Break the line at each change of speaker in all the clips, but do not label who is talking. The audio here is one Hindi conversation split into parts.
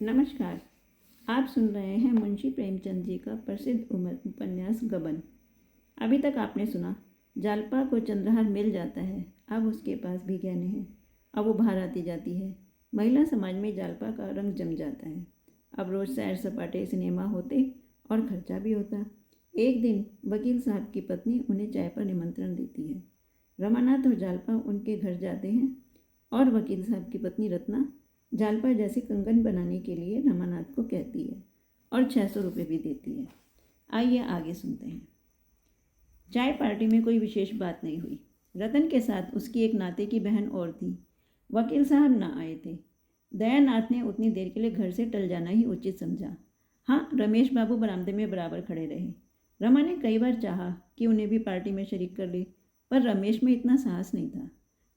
नमस्कार। आप सुन रहे हैं मुंशी प्रेमचंद जी का प्रसिद्ध उपन्यास गबन। अभी तक आपने सुना, जालपा को चंद्रहार मिल जाता है, अब उसके पास भी गहने हैं। अब वो बाहर आती जाती है। महिला समाज में जालपा का रंग जम जाता है। अब रोज़ सैर सपाटे सिनेमा होते और खर्चा भी होता। एक दिन वकील साहब की पत्नी उन्हें चाय पर निमंत्रण देती है। रमानाथ और जालपा उनके घर जाते हैं और वकील साहब की पत्नी रत्ना जालपा जैसे कंगन बनाने के लिए रमानाथ को कहती है और 600 रुपये भी देती है। आइए आगे सुनते हैं। चाय पार्टी में कोई विशेष बात नहीं हुई। रतन के साथ उसकी एक नाते की बहन और थी। वकील साहब ना आए थे। दयानाथ ने उतनी देर के लिए घर से टल जाना ही उचित समझा। हाँ, रमेश बाबू बरामदे में बराबर खड़े रहे। रमा ने कई बार चाहा कि उन्हें भी पार्टी में शरीक कर ले, पर रमेश में इतना साहस नहीं था।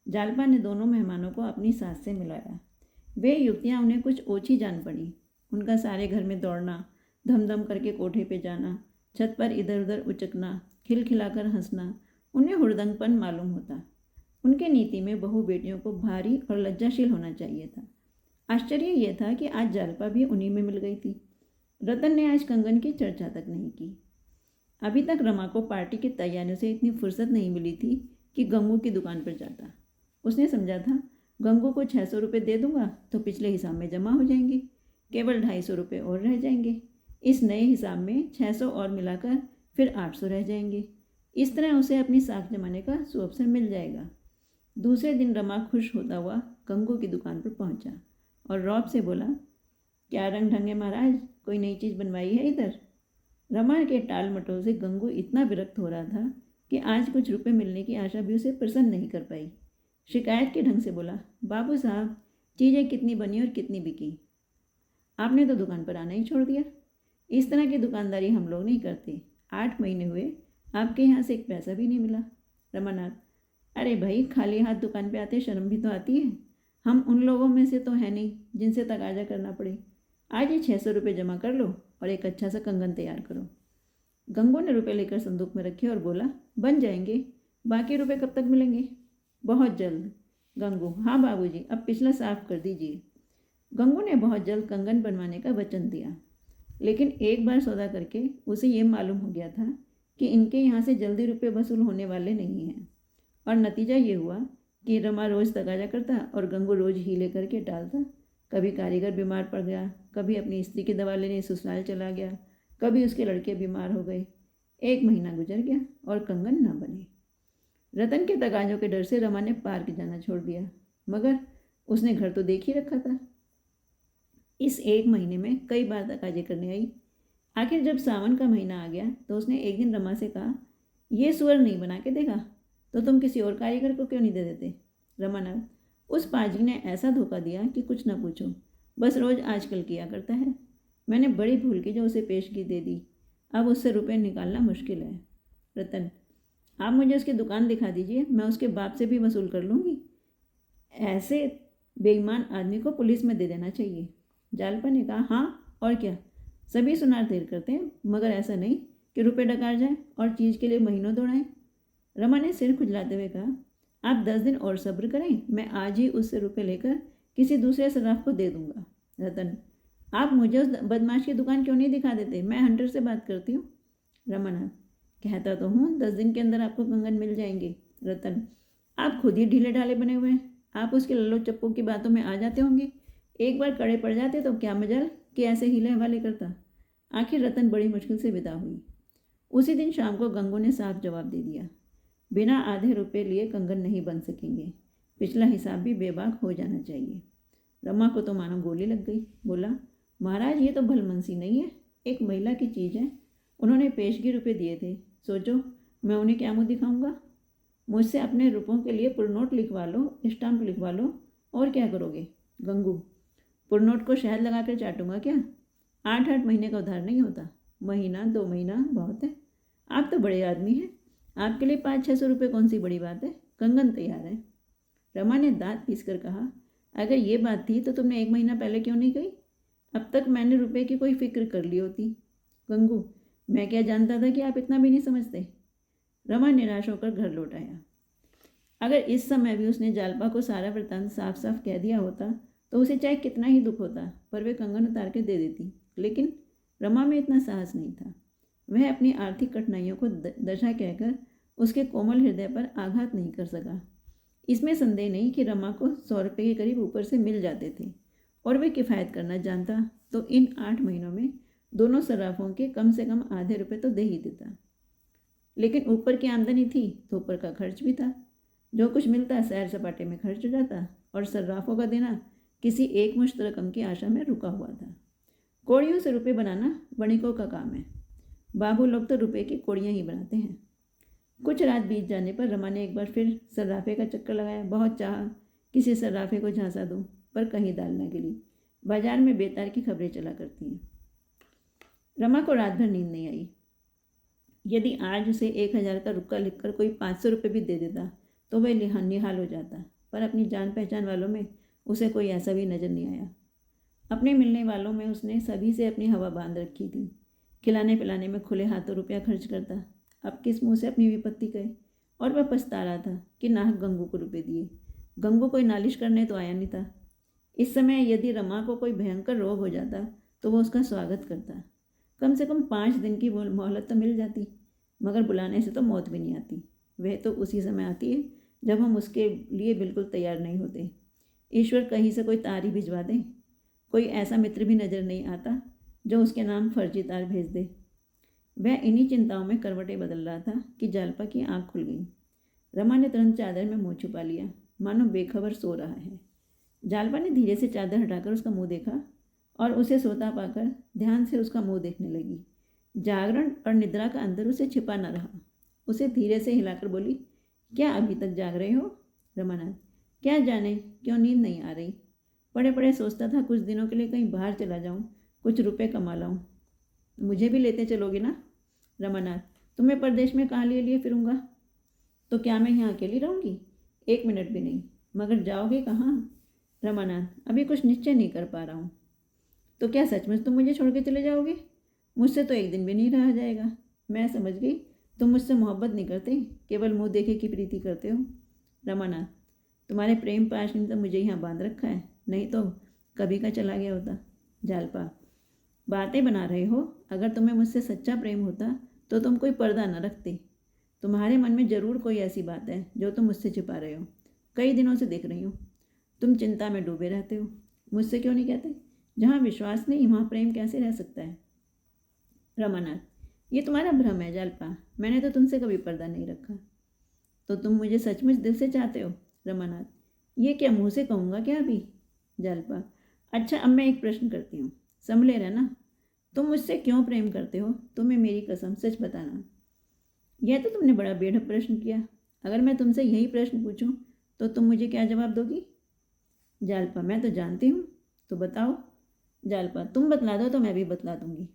जालपा ने दोनों मेहमानों को अपनी सास से मिलाया। वे युवतियाँ उन्हें कुछ ओछी जान पड़ी। उनका सारे घर में दौड़ना, धम धम करके कोठे पे जाना, छत पर इधर उधर उचकना, खिलखिलाकर हंसना उन्हें हुड़दंगपन मालूम होता। उनके नीति में बहू बेटियों को भारी और लज्जाशील होना चाहिए था। आश्चर्य यह था कि आज जालपा भी उन्हीं में मिल गई थी। रतन ने आज कंगन की चर्चा तक नहीं की। अभी तक रमा को पार्टी की तैयारियों से इतनी फुर्सत नहीं मिली थी कि गंगू की दुकान पर जाता। उसने समझा था, गंगू को 600 रुपये दे दूंगा तो पिछले हिसाब में जमा हो जाएंगे, केवल 250 रुपये और रह जाएंगे। इस नए हिसाब में 600 और मिलाकर फिर 800 रह जाएंगे। इस तरह उसे अपनी साख जमाने का सुअवसर मिल जाएगा। दूसरे दिन रमा खुश होता हुआ गंगू की दुकान पर पहुंचा और रौब से बोला, क्या रंग ढंगे महाराज, कोई नई चीज़ बनवाई है इधर? रमा के टाल मटोल से गंगू इतना विरक्त हो रहा था कि आज कुछ रुपए मिलने की आशा भी उसे प्रसन्न नहीं कर पाई। शिकायत के ढंग से बोला, बाबू साहब, चीज़ें कितनी बनी और कितनी बिकी? आपने तो दुकान पर आना ही छोड़ दिया। इस तरह की दुकानदारी हम लोग नहीं करते। 8 महीने हुए, आपके यहाँ से एक पैसा भी नहीं मिला। रमानाथ, अरे भाई, खाली हाथ दुकान पे आते शर्म भी तो आती है। हम उन लोगों में से तो है नहीं जिनसे तकाजा करना पड़े। आज ये 600 रुपये जमा कर लो और एक अच्छा सा कंगन तैयार करो। गंगू ने रुपये लेकर संदूक में रखे और बोला, बन जाएंगे। बाकी रुपये कब तक मिलेंगे? बहुत जल्द। गंगू, हाँ बाबूजी, अब पिछला साफ कर दीजिए। गंगू ने बहुत जल्द कंगन बनवाने का वचन दिया, लेकिन एक बार सौदा करके उसे ये मालूम हो गया था कि इनके यहाँ से जल्दी रुपये वसूल होने वाले नहीं हैं। और नतीजा ये हुआ कि रमा रोज़ तगाजा करता और गंगू रोज़ हीले करके टालता। कभी कारीगर बीमार पड़ गया, कभी अपनी स्त्री की दवा लेने ससुराल चला गया, कभी उसके लड़के बीमार हो गए। 1 महीना गुजर गया और कंगन न बने। रतन के तगाजों के डर से रमा ने पार्क जाना छोड़ दिया, मगर उसने घर तो देख ही रखा था। इस 1 महीने में कई बार तकाजे करने आई। आखिर जब सावन का महीना आ गया तो उसने एक दिन रमा से कहा, ये सुअर नहीं बना के देगा तो तुम किसी और कारीगर को क्यों नहीं दे देते? रमा ने उस पाजी ने ऐसा धोखा दिया कि कुछ न पूछो, बस रोज़ आजकल किया करता है। मैंने बड़ी भूल की जो उसे पेशगी दे दी। अब उससे रुपये निकालना मुश्किल है। रतन, आप मुझे उसकी दुकान दिखा दीजिए, मैं उसके बाप से भी वसूल कर लूँगी। ऐसे बेईमान आदमी को पुलिस में दे देना चाहिए। जालपा ने कहा, हाँ और क्या, सभी सुनार देर करते हैं, मगर ऐसा नहीं कि रुपये डकार जाए और चीज़ के लिए महीनों दौड़ाएं। रमा ने सिर खुजलाते हुए कहा, आप 10 दिन और सब्र करें, मैं आज ही उससे रुपये लेकर किसी दूसरे सराफ को दे दूंगा। रतन, आप मुझे उस बदमाश की दुकान क्यों नहीं दिखा देते? मैं हंटर से बात करती हूँ। रमानाथ, कहता तो हूँ 10 दिन के अंदर आपको कंगन मिल जाएंगे। रतन, आप खुद ही ढीले ढाले बने हुए हैं। आप उसके लल्लो चप्पू की बातों में आ जाते होंगे। एक बार कड़े पड़ जाते तो क्या मजाल कि ऐसे हीले हवाले करता। आखिर रतन बड़ी मुश्किल से विदा हुई। उसी दिन शाम को गंगू ने साफ जवाब दे दिया, बिना आधे रुपये लिए कंगन नहीं बन सकेंगे। पिछला हिसाब भी बेबाक हो जाना चाहिए। रमा को तो मानो गोली लग गई। बोला, महाराज, ये तो भलमनसी नहीं है, एक महिला की चीज़ है। उन्होंने पेशगी रुपये दिए थे, सोचो मैं उन्हें क्या मुँह दिखाऊंगा? मुझसे अपने रुपयों के लिए पुरनोट लिखवा लो, स्टाम्प लिखवा लो, और क्या करोगे? गंगू, पुरनोट को शहद लगाकर चाटूंगा क्या? 8-8 महीने का उधार नहीं होता, महीना 2 महीना बहुत है। आप तो बड़े आदमी हैं, आपके लिए 500-600 रुपये कौन सी बड़ी बात है? कंगन तैयार है। रमा ने दांत पीस कर कहा, अगर ये बात थी तो तुमने 1 महीना पहले क्यों नहीं कही? अब तक मैंने रुपये की कोई फिक्र कर ली होती। गंगू, मैं क्या जानता था कि आप इतना भी नहीं समझते। रमा निराश होकर घर लौट आया। अगर इस समय भी उसने जालपा को सारा वृत्तांत साफ साफ कह दिया होता तो उसे चाहे कितना ही दुख होता पर वे कंगन उतार के दे देती। लेकिन रमा में इतना साहस नहीं था। वह अपनी आर्थिक कठिनाइयों को दशा कहकर उसके कोमल हृदय पर आघात नहीं कर सका। इसमें संदेह नहीं कि रमा को 100 रुपये के करीब ऊपर से मिल जाते थे और वे किफ़ायत करना जानता तो इन 8 महीनों में दोनों सर्राफों के कम से कम आधे रुपये तो दे ही देता। लेकिन ऊपर की आमदनी थी तो ऊपर का खर्च भी था। जो कुछ मिलता सैर सपाटे में खर्च हो जाता और सर्राफों का देना किसी एक मुश्त रकम की आशा में रुका हुआ था। कौड़ियों से रुपये बनाना वणिकों का काम है। बाबू लोग तो रुपये की कौड़ियाँ ही बनाते हैं। कुछ रात बीत जाने पर रमा ने एक बार फिर सर्राफे का चक्कर लगाया। बहुत चाहा किसी सर्राफे को झांसा दूँ पर कहीं दाल न गिरी। बाजार में बेतार की खबरें चला करती हैं। रमा को रात भर नींद नहीं आई। यदि आज उसे 1000 का रुक्का लिखकर कोई 500 रुपये भी दे देता तो वह निहाल हो जाता, पर अपनी जान पहचान वालों में उसे कोई ऐसा भी नज़र नहीं आया। अपने मिलने वालों में उसने सभी से अपनी हवा बांध रखी थी। खिलाने पिलाने में खुले हाथों रुपया खर्च करता। अब किस मुंह से अपनी विपत्ति कहे। और वह पछता रहा था कि नाहक गंगू को रुपये दिए। गंगू कोई नालिश करने तो आया नहीं था। इस समय यदि रमा को कोई भयंकर रोग हो जाता तो वह उसका स्वागत करता। कम से कम 5 दिन की मोहलत तो मिल जाती, मगर बुलाने से तो मौत भी नहीं आती। वह तो उसी समय आती है जब हम उसके लिए बिल्कुल तैयार नहीं होते। ईश्वर कहीं से कोई तार ही भिजवा दे। कोई ऐसा मित्र भी नज़र नहीं आता जो उसके नाम फर्जी तार भेज दे। वह इन्हीं चिंताओं में करवटें बदल रहा था कि जालपा की आंख खुल गई। रमा ने तुरंत चादर में मुंह छुपा लिया, मानो बेखबर सो रहा है। जालपा ने धीरे से चादर हटाकर उसका मुंह देखा और उसे सोता पाकर ध्यान से उसका मुंह देखने लगी। जागरण और निद्रा का अंतर उसे छिपा न रहा। उसे धीरे से हिलाकर बोली, क्या अभी तक जाग रहे हो? रमानाथ, क्या जाने क्यों नींद नहीं आ रही। पड़े पड़े सोचता था कुछ दिनों के लिए कहीं बाहर चला जाऊं, कुछ रुपए कमा लाऊं। मुझे भी लेते चलोगे ना? रमानाथ, तुम्हें परदेश में कहाँ लिए फिरूंगा? तो क्या मैं यहाँ अकेली रहूँगी? 1 मिनट भी नहीं। मगर जाओगे कहाँ? रमानाथ, अभी कुछ निश्चय नहीं कर पा रहा हूँ। तो क्या सचमुच तुम मुझे छोड़ के चले जाओगे? मुझसे तो एक दिन भी नहीं रहा जाएगा। मैं समझ गई तुम मुझसे मोहब्बत नहीं करते, केवल मुँह देखे की प्रीति करते हो। रमानाथ, तुम्हारे प्रेम पाश ने तो मुझे यहाँ बांध रखा है, नहीं तो कभी का चला गया होता। जालपा, बातें बना रहे हो। अगर तुम्हें मुझसे सच्चा प्रेम होता तो तुम कोई पर्दा न रखते। तुम्हारे मन में ज़रूर कोई ऐसी बात है जो तुम मुझसे छिपा रहे हो। कई दिनों से देख रही हूँ तुम चिंता में डूबे रहते हो। मुझसे क्यों नहीं कहते? जहाँ विश्वास नहीं वहाँ प्रेम कैसे रह सकता है? रमानाथ, ये तुम्हारा भ्रम है जालपा। मैंने तो तुमसे कभी पर्दा नहीं रखा। तो तुम मुझे सचमुच दिल से चाहते हो? रमानाथ, ये क्या मुँह से कहूँगा क्या अभी? जालपा, अच्छा अब मैं एक प्रश्न करती हूँ, संभले रहना। तुम मुझसे क्यों प्रेम करते हो? तुम्हें मेरी कसम सच बताना। यह तो तुमने बड़ा बेढप प्रश्न किया। अगर मैं तुमसे यही प्रश्न पूछूं तो तुम मुझे क्या जवाब दोगी? जालपा, मैं तो जानती हूँ, तो बताओ। जालपा, तुम बतला दो तो मैं भी बतला दूंगी।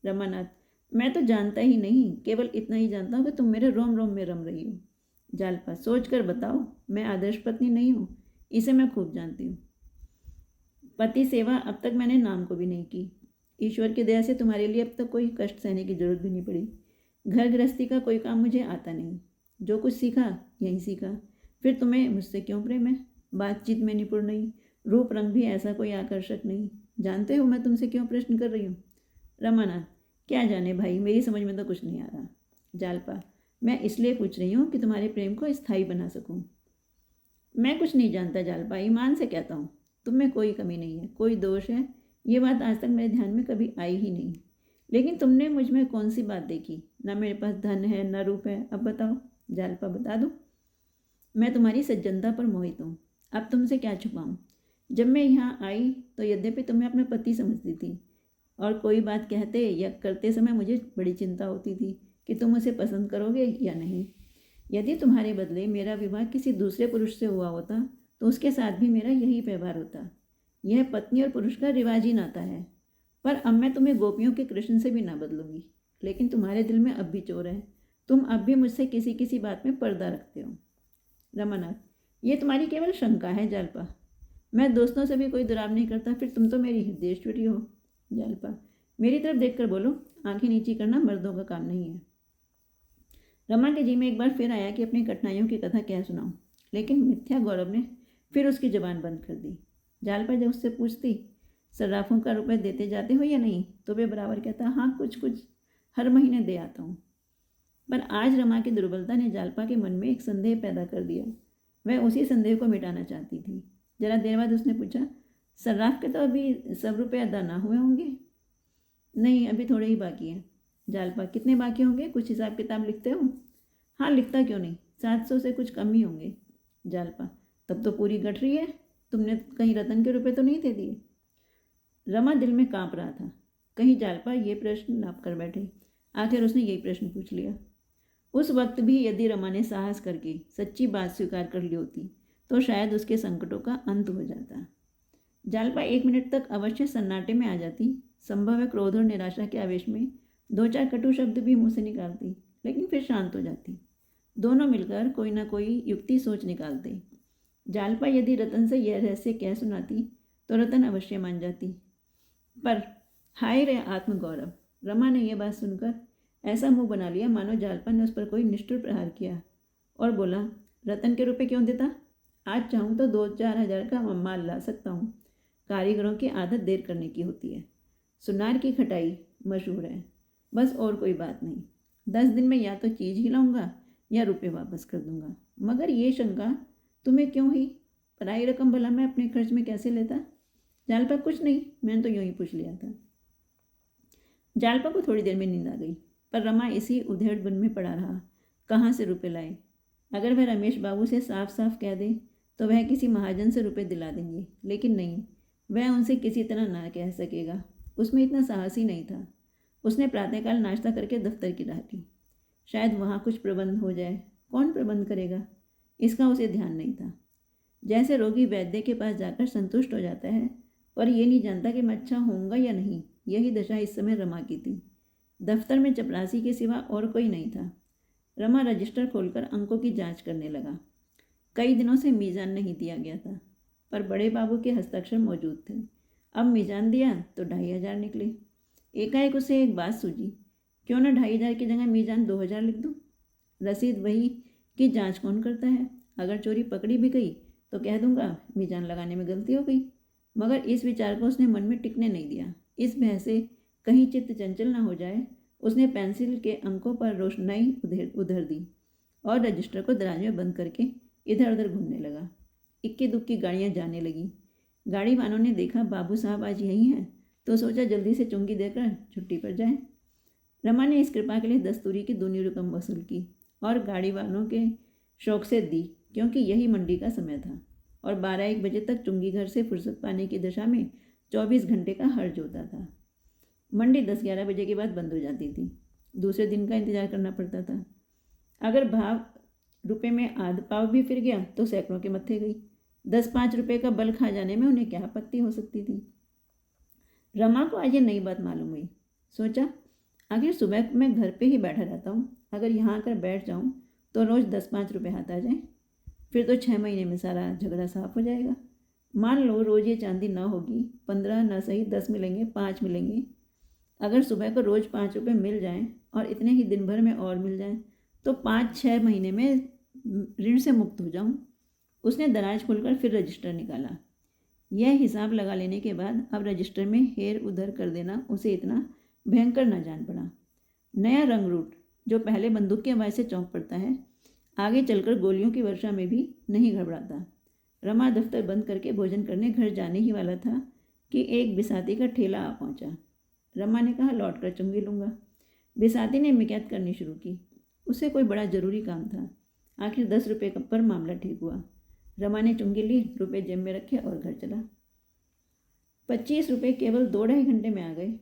रमानाथ, मैं तो जानता ही नहीं, केवल इतना ही जानता हूँ कि तुम मेरे रोम रोम में रम रही हो। जालपा, सोच कर बताओ। मैं आदर्श पत्नी नहीं हूँ, इसे मैं खूब जानती हूँ। पति सेवा अब तक मैंने नाम को भी नहीं की। ईश्वर की दया से तुम्हारे लिए अब तक कोई कष्ट सहने की जरूरत भी नहीं पड़ी। घर गृहस्थी का कोई काम मुझे आता नहीं। जो कुछ सीखा यहीं सीखा। फिर तुम्हें मुझसे क्यों प्रेम है? बातचीत में निपुण नहीं, रूप रंग भी ऐसा कोई आकर्षक नहीं। जानते हो मैं तुमसे क्यों प्रश्न कर रही हूँ? रमानाथ, क्या जाने भाई, मेरी समझ में तो कुछ नहीं आ रहा। जालपा, मैं इसलिए पूछ रही हूँ कि तुम्हारे प्रेम को स्थायी बना सकूँ। मैं कुछ नहीं जानता जालपा, ईमान से कहता हूँ। तुम में कोई कमी नहीं है, कोई दोष है, ये बात आज तक मेरे ध्यान में कभी आई ही नहीं। लेकिन तुमने मुझ में कौन सी बात देखी? ना मेरे पास धन है, ना रूप है। अब बताओ। जालपा, बता दूँ? मैं तुम्हारी सज्जनता पर मोहित हूँ। अब तुमसे क्या छुपाऊँ? जब मैं यहाँ आई तो यद्यपि तुम्हें अपने पति समझती थी और कोई बात कहते या करते समय मुझे बड़ी चिंता होती थी कि तुम उसे पसंद करोगे या नहीं। यदि तुम्हारे बदले मेरा विवाह किसी दूसरे पुरुष से हुआ होता तो उसके साथ भी मेरा यही व्यवहार होता। यह पत्नी और पुरुष का रिवाजी नाता है। पर अब मैं तुम्हें गोपियों के कृष्ण से भी ना बदलूंगी। लेकिन तुम्हारे दिल में अब भी चोर है। तुम अब भी मुझसे किसी किसी बात में पर्दा रखते हो। रमानाथ, ये तुम्हारी केवल शंका है जालपा। मैं दोस्तों से भी कोई दुराव नहीं करता, फिर तुम तो मेरी हृदयेश्वरी हो। जालपा, मेरी तरफ देखकर बोलो, आंखें नीची करना मर्दों का काम नहीं है। रमा के जी में एक बार फिर आया कि अपनी कठिनाइयों की कथा क्या सुनाऊं, लेकिन मिथ्या गौरव ने फिर उसकी जबान बंद कर दी। जालपा जब उससे पूछती सर्राफों का रुपये देते जाते हो या नहीं, तो वे बराबर कहता हाँ कुछ कुछ हर महीने दे आता हूँ। पर आज रमा की दुर्बलता ने जालपा के मन में एक संदेह पैदा कर दिया। वह उसी संदेह को मिटाना चाहती थी। जरा देर बाद उसने पूछा, सर्राफ के तो अभी सब रुपये अदा ना हुए होंगे? नहीं, अभी थोड़े ही बाकी हैं। जालपा, कितने बाकी होंगे? कुछ हिसाब किताब लिखते हो? हाँ, लिखता क्यों नहीं, 700 से कुछ कम ही होंगे। जालपा, तब तो पूरी गठरी है, तुमने कहीं रतन के रुपये तो नहीं दे दिए? रमा दिल में कांप रहा था, कहीं जालपा ये प्रश्न नाप कर बैठे। आखिर उसने यही प्रश्न पूछ लिया। उस वक्त भी यदि रमा ने साहस करके सच्ची बात स्वीकार कर ली होती तो शायद उसके संकटों का अंत हो जाता। जालपा 1 मिनट तक अवश्य सन्नाटे में आ जाती। संभव है क्रोध और निराशा के आवेश में 2-4 कटु शब्द भी मुंह से निकालती, लेकिन फिर शांत हो जाती। दोनों मिलकर कोई ना कोई युक्ति सोच निकालते। जालपा यदि रतन से यह रहस्य कह सुनाती तो रतन अवश्य मान जाती। पर हाय रे आत्मगौरव, रमा ने यह बात सुनकर ऐसा मुंह बना लिया मानो जालपा ने उस पर कोई निष्ठुर प्रहार किया और बोला, रतन के रुपये क्यों देता? आज चाहूँ तो 2-4 हज़ार का माल ला सकता हूँ। कारीगरों की आदत देर करने की होती है। सुनार की खटाई मशहूर है, बस और कोई बात नहीं। 10 दिन में या तो चीज़ ही लाऊंगा या रुपये वापस कर दूंगा। मगर ये शंका तुम्हें क्यों हुई? पराई रकम भला मैं अपने खर्च में कैसे लेता? जालपा, कुछ नहीं, मैंने तो यूं ही पूछ लिया था। जालपा को थोड़ी देर में नींद आ गई, पर रमा इसी उधेड़ बुन में पड़ा रहा। कहाँ से रुपये लाए? अगर वह रमेश बाबू से साफ साफ कह दे तो वह किसी महाजन से रुपये दिला देंगे, लेकिन नहीं, वह उनसे किसी तरह ना कह सकेगा। उसमें इतना साहस ही नहीं था। उसने प्रातःकाल नाश्ता करके दफ्तर की राह ली। शायद वहाँ कुछ प्रबंध हो जाए। कौन प्रबंध करेगा, इसका उसे ध्यान नहीं था। जैसे रोगी वैद्य के पास जाकर संतुष्ट हो जाता है पर यह नहीं जानता कि मैं अच्छा होऊंगा या नहीं, यही दशा इस समय रमा की थी। दफ्तर में चपरासी के सिवा और कोई नहीं था। रमा रजिस्टर खोलकर अंकों की जांच करने लगा। कई दिनों से मीज़ान नहीं दिया गया था, पर बड़े बाबू के हस्ताक्षर मौजूद थे। अब मीज़ान दिया तो 2,500 निकले। एकाएक उसे एक बात सूझी, क्यों ना 2,500 की जगह मीज़ान 2,000 लिख दूँ? रसीद वही कि जांच कौन करता है? अगर चोरी पकड़ी भी गई तो कह दूंगा मीज़ान लगाने में गलती हो गई। मगर इस विचार को उसने मन में टिकने नहीं दिया। इस भय से कहीं चित्त चंचल न हो जाए, उसने पेंसिल के अंकों पर रोशनाई उधर दी और रजिस्टर को दराज में बंद करके इधर उधर घूमने लगा। इक्की दुक्की गाड़ियाँ जाने लगी। गाड़ी वालों ने देखा बाबू साहब आज यहीं हैं तो सोचा जल्दी से चुंगी देकर छुट्टी पर जाए। रमा ने इस कृपा के लिए दस्तूरी की दूनी रकम वसूल की और गाड़ी वालों के शौक से दी, क्योंकि यही मंडी का समय था और 12-1 बजे तक चुंगी घर से फुर्सत पाने की दशा में 24 घंटे का हर्ज होता था। मंडी 10-11 बजे के बाद बंद हो जाती थी। दूसरे दिन का इंतजार करना पड़ता था। अगर भाव रुपये में आध पाव भी फिर गया तो सैकड़ों के मत्थे गई। 10-5 रुपये का बल खा जाने में उन्हें क्या आपत्ति हो सकती थी। रमा को आज ये नई बात मालूम हुई। सोचा, आखिर सुबह मैं घर पे ही बैठा रहता हूँ, अगर यहाँ आकर बैठ जाऊँ तो रोज़ 10-5 रुपये हाथ आ जाए, फिर तो 6 महीने में सारा झगड़ा साफ हो जाएगा। मान लो रोज़ ये चांदी ना होगी, 15 ना सही 10 मिलेंगे, 5 मिलेंगे। अगर सुबह को रोज़ 5 रुपये मिल जाएं और इतने ही दिन भर में और मिल जाएं तो 5-6 महीने में ऋण से मुक्त हो जाऊं। उसने दराज खोलकर फिर रजिस्टर निकाला। यह हिसाब लगा लेने के बाद अब रजिस्टर में हेर उधर कर देना उसे इतना भयंकर न जान पड़ा। नया रंग रूट जो पहले बंदूक की आवाज़ से चौंक पड़ता है, आगे चलकर गोलियों की वर्षा में भी नहीं घबराता। रमा दफ्तर बंद करके भोजन करने घर जाने ही वाला था कि एक बिसाती का ठेला आ पहुंचा। रमा ने कहा, लौट कर चुंगी लूँगा। बिसाती ने मिक्यात करनी शुरू की। उसे कोई बड़ा ज़रूरी काम था। आखिर 10 रुपये पर मामला ठीक हुआ। रमा ने चुंगी ली, रुपये जेब में रखे और घर चला। 25 रुपये केवल 2-2.5 घंटे में आ गए।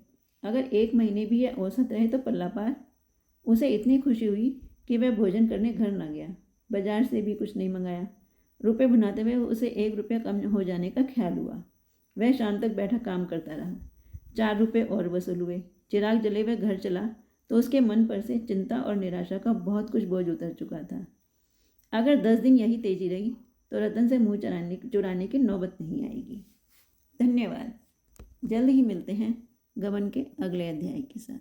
अगर 1 महीने भी यह औसत रहे तो पल्ला पार। उसे इतनी खुशी हुई कि वह भोजन करने घर न गया, बाजार से भी कुछ नहीं मंगाया। रुपये भुनाते हुए उसे 1 रुपया कम हो जाने का ख्याल हुआ। वह शाम तक बैठा काम करता रहा। 4 रुपये और वसूल हुए। चिराग जले हुए घर चला तो उसके मन पर से चिंता और निराशा का बहुत कुछ बोझ उतर चुका था। अगर 10 दिन यही तेजी रही तो रतन से मुँह चुराने की नौबत नहीं आएगी। धन्यवाद। जल्द ही मिलते हैं गबन के अगले अध्याय के साथ।